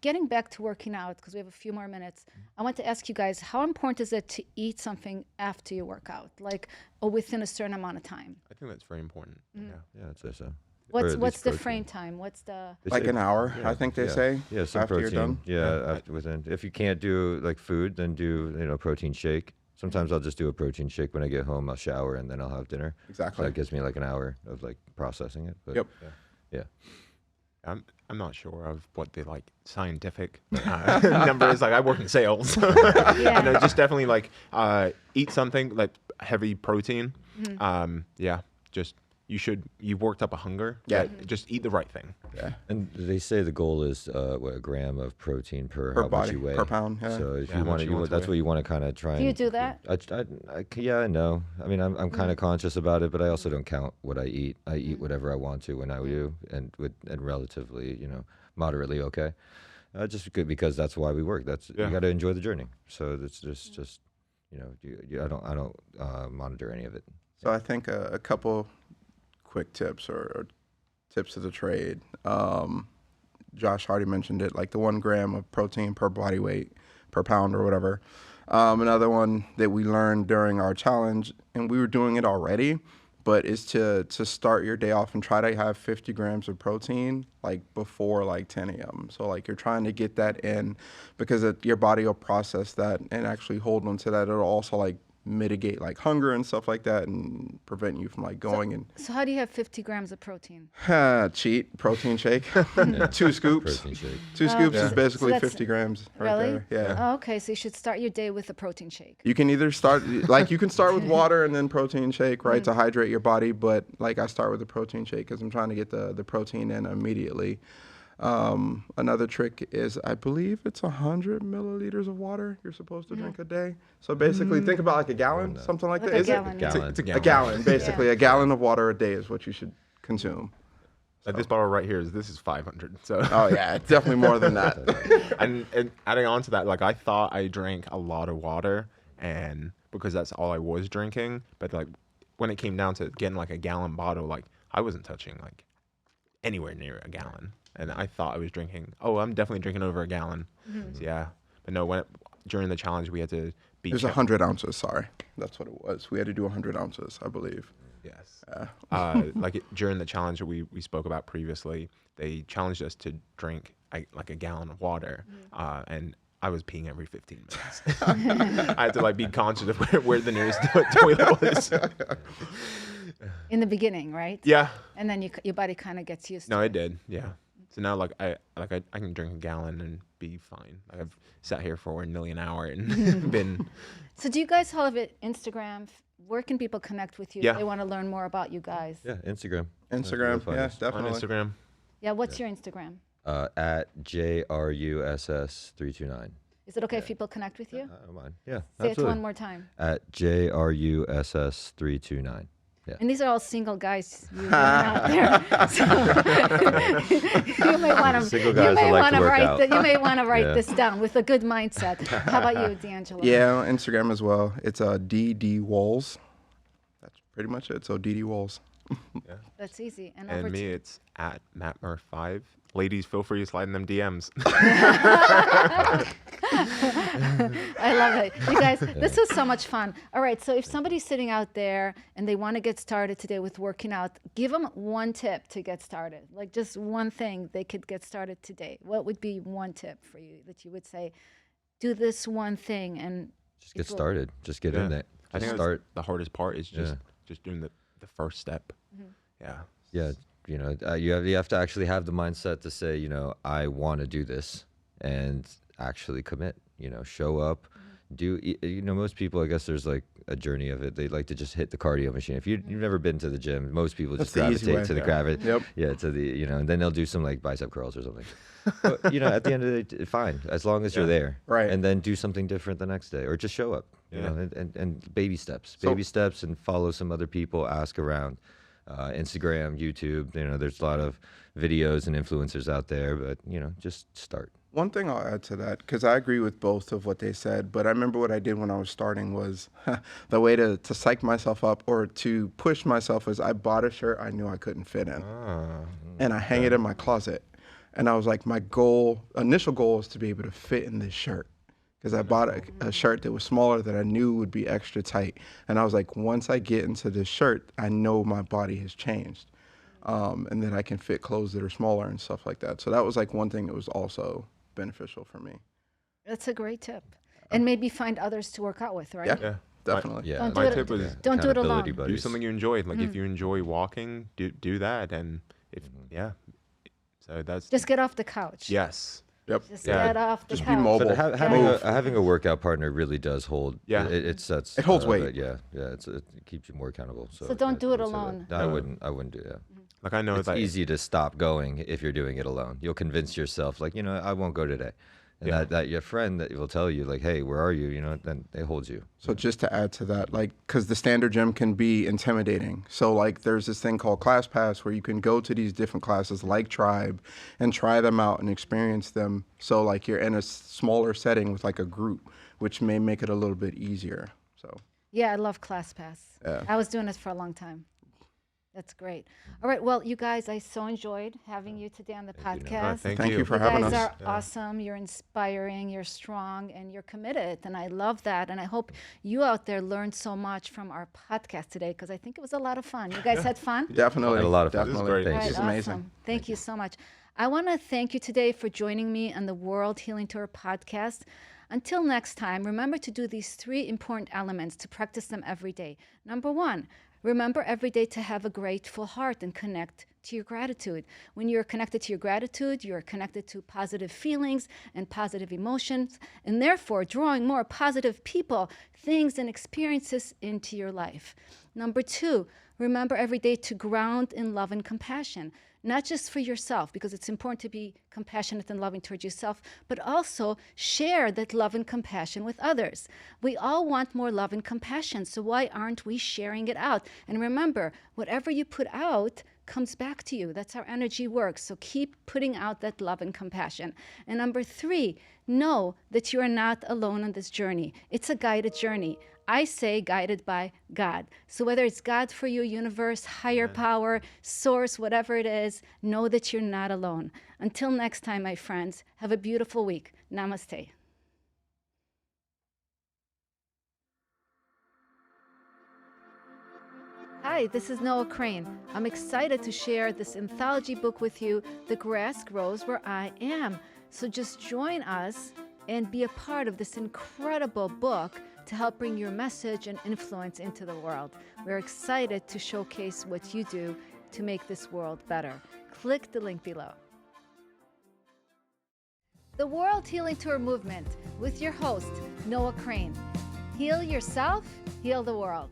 getting back to working out, because we have a few more minutes, I want to ask you guys, how important is it to eat something after you work out, like or within a certain amount of time? I think that's very important. Yeah. Yeah, I'd say so. Or at What's least the protein. frame time? What's the They Like say- an hour, I think they say. Yeah, some after protein. you're done. Yeah, within. If you can't do like food, then do protein shake. Sometimes I'll just do a protein shake when I get home. I'll shower and then I'll have dinner. Exactly. So that gives me like an hour of like processing it. But Yep. Yeah. I'm not sure of what the like scientific number is. Like I work in sales, and I just definitely like eat something like heavy protein. Yeah, just you've worked up a hunger. Yeah. Just eat the right thing. Yeah. And they say the goal is a gram of protein per how body, much you weigh. per pound, yeah. So if Yeah, you how want much you want to, to that's weigh. what you want to kind of try. Do you and do that? Yeah and no. I mean, I'm kind of conscious about it, but I also don't count what I eat. I eat whatever I want to when I do, and relatively, moderately okay. Just good because that's why we work. You got to enjoy the journey. So it's just I don't monitor any of it. So I think a couple quick tips or tips of the trade. Josh already mentioned it, like the 1 gram of protein per body weight per pound or whatever. Another one that we learned during our challenge, and we were doing it already, but is to start your day off and try to have 50 grams of protein like before like 10 a.m. So like you're trying to get that in because your body will process that and actually hold on to that. It'll also like mitigate like hunger and stuff like that and prevent you from like going So how do you have 50 grams of protein? cheat protein shake. 2 scoops. Protein shake. 2 scoops is basically that's- 50 grams right Really? there. Yeah. Oh, okay, so you should start your day with a protein shake. You can either start like you can start with water and then protein shake, right, to hydrate your body. But like I start with a protein shake because I'm trying to get the protein in immediately. Another trick is I believe it's 100 milliliters of water you're supposed to drink a day. So basically, think about like a gallon, something like Like that. a Is gallon. it? Gallon. It's a A gallon, basically. A gallon of water a day is what you should consume. This bottle right here this is 500. So Oh yeah, it's definitely more than that. and adding on to that, like I thought I drank a lot of water, and because that's all I was drinking. But like when it came down to getting like a gallon bottle, like I wasn't touching like anywhere near a gallon. And I thought I was drinking. Oh, I'm definitely drinking over a gallon. So, yeah, but no. During the challenge, we had to be. It was 100 ounces. Sorry, that's what it was. We had to do 100 ounces, I believe. Yes. During the challenge we spoke about previously, they challenged us to drink like a gallon of water, and I was peeing every 15 minutes. I had to like be conscious of where the nearest toilet was. In the beginning, right? Yeah. And then your body kind of gets used to No, it. it did. Yeah. So now like I can drink a gallon and be fine. Like I've sat here for nearly an hour and been. So do you guys all have it Instagram? Where can people connect with you Yeah. if they want to learn more about you guys? Yeah, Instagram. Instagram, yeah, On definitely. Instagram. Yeah, what's your Instagram? At JRUSS329. Is it okay if people connect with you? I don't mind. Yeah, Say absolutely. it one more time. At JRUSS329. Yeah. And these are all single guys you out there. So you may want to Single guys who like to work write out. you may want to write Yeah. this down with a good mindset. How about you, DeAngelo? Yeah, on Instagram as well. It's DD Walls. That's pretty much it. So DD Walls. That's easy. And, And over me, to it's at MattMurph5. Ladies, feel free to slide in them DMs. I love it. You guys, this was so much fun. All right, so if somebody's sitting out there and they want to get started today with working out, give them one tip to get started. Like just one thing they could get started today. What would be one tip for you that you would say, do this one thing and Just get started. Just get in it. I Just think start. the hardest part is just doing the first step. Yeah. Yeah, you have to actually have the mindset to say, I want to do this and actually commit. Show up. Most people, I guess there's like a journey of it. They like to just hit the cardio machine. If you've never been to the gym, most people That's just the easy gravitate way. to the Yeah. gravity. Yep. Yeah, to the and then they'll do some like bicep curls or something. But at the end of the day, fine, as long as you're there. Right. And then do something different the next day, or just show up. And baby steps, and follow some other people. Ask around. Instagram, YouTube, there's a lot of videos and influencers out there, but just start. One thing I'll add to that, because I agree with both of what they said, but I remember what I did when I was starting was the way to psych myself up or to push myself is I bought a shirt I knew I couldn't fit in. And I hang it in my closet. And I was like, my initial goal is to be able to fit in this shirt. Because I bought a shirt that was smaller that I knew would be extra tight. And I was like, once I get into this shirt, I know my body has changed. And that I can fit clothes that are smaller and stuff like that. So that was like one thing that was also beneficial for me. That's a great tip. And maybe find others to work out with, right? Yeah, definitely. Yeah, Don't My do it- tip was don't do it alone. accountability do buddies. something you enjoy. Like if you enjoy walking, do that. And if so that's Just get off the couch. yes. Yep. Just Yeah. get off the Just be couch. mobile. But having a workout partner really does hold. Yeah. It sets. It holds weight. Yeah. It keeps you more accountable. So don't I do it would say that. alone. No, I wouldn't do that. Like I know It's like easy to stop going if you're doing it alone. You'll convince yourself, like, I won't go today. And that your friend that will tell you, like, hey, where are you? You know, then they hold you. So just to add to that, like, because the standard gym can be intimidating. So like there's this thing called ClassPass where you can go to these different classes like Tribe and try them out and experience them. So like you're in a smaller setting with like a group, which may make it a little bit easier. So Yeah, I love ClassPass. Yeah. I was doing it for a long time. That's great. All right. Well, you guys, I so enjoyed having you today on the podcast. Thank Thank you for You having guys us. are awesome. You're inspiring. You're strong, and you're committed. And I love that. And I hope you out there learned so much from our podcast today because I think it was a lot of fun. You guys had fun? Definitely. Had a lot of fun. Definitely. This is great. All right, It's amazing. awesome. Thank you so much. I want to thank you today for joining me on the World Healing Tour podcast. Until next time, remember to do these 3 important elements to practice them every day. Number 1, remember every day to have a grateful heart and connect to your gratitude. When you're connected to your gratitude, you're connected to positive feelings and positive emotions, and therefore drawing more positive people, things, and experiences into your life. Number 2, remember every day to ground in love and compassion, not just for yourself, because it's important to be compassionate and loving towards yourself, but also share that love and compassion with others. We all want more love and compassion, so why aren't we sharing it out? And remember, whatever you put out comes back to you. That's how energy works. So keep putting out that love and compassion. And number 3, know that you are not alone on this journey. It's a guided journey. I say guided by God. So whether it's God for you, universe, higher power, source, whatever it is, know that you're not alone. Until next time, my friends, have a beautiful week. Namaste. Hi, this is Noah Crane. I'm excited to share this anthology book with you, The Grass Grows Where I Am. So just join us and be a part of this incredible book to help bring your message and influence into the world. We're excited to showcase what you do to make this world better. Click the link below. The World Healing Tour Movement with your host, Noah Crane. Heal yourself, heal the world.